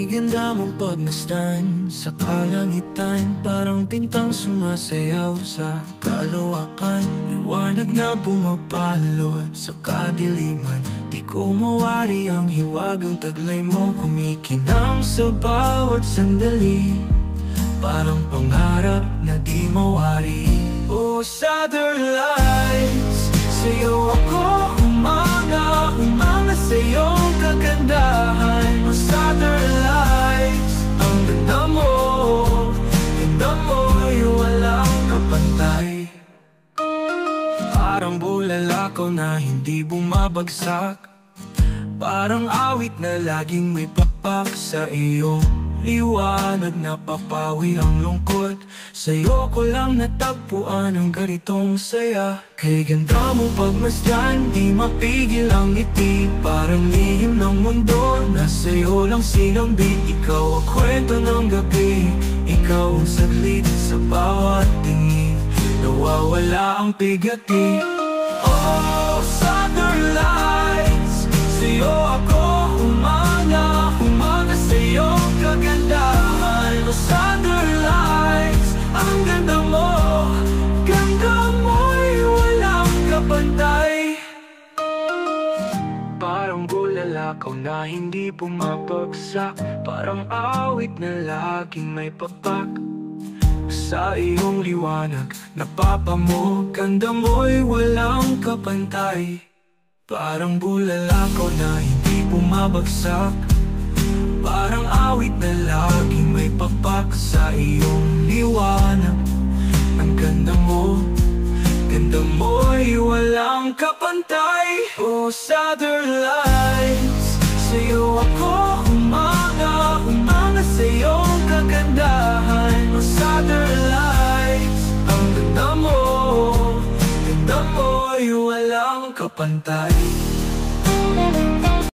Kay ganda mong pagmasdan sa kalangitan, parang bintang sumasayaw sa kalawakan. Liwanag na pumapalo sa kadiliman, di ko mawari ang hiwagang taglay mo. Kumikinang sa bawat sandali, parang pangarap na di mawari. Oh, Southern Lights, sa'yo ako humanga, humanga sa iyong kagandahan. Oh, Southern Lights, ang ganda mo'y walang kapantay. Parang bulalakaw na hindi bumabagsak, parang awit na laging may pakpak sa iyong liwanag na papawi ang lungkot. Sa'yo ko lang natagpuan ang ganitong saya. Kay ganda mo pagmasdan, di mapigil ang ngiti, parang lihim ng mundo na sa'yo lang sinambit. Ikaw ang kwento ng gabi, ikaw ang saglit sa bawat tingin, nawawala ang bigati. Oh, Southern Lights, sa'yo ako humanga, humanga sa iyong kagandahan. Oh, Southern Lights, ang ganda mo'y walang kapantay. Parang bulalakaw na hindi bumabagsak, parang awit na laging may pakpak sa iyong liwanag. Napapamo, ganda mo'y walang kapantay. Parang bulalakaw na hindi bumabagsak, parang awit na laging may pakpak sa iyong liwanag. Ang ganda mo'y walang kapantay. Oh, Southern Lights, sa'yo ako humanga, humanga sa iyong kagandahan. Oh, Southern Lights, ang ganda mo'y walang kapantay.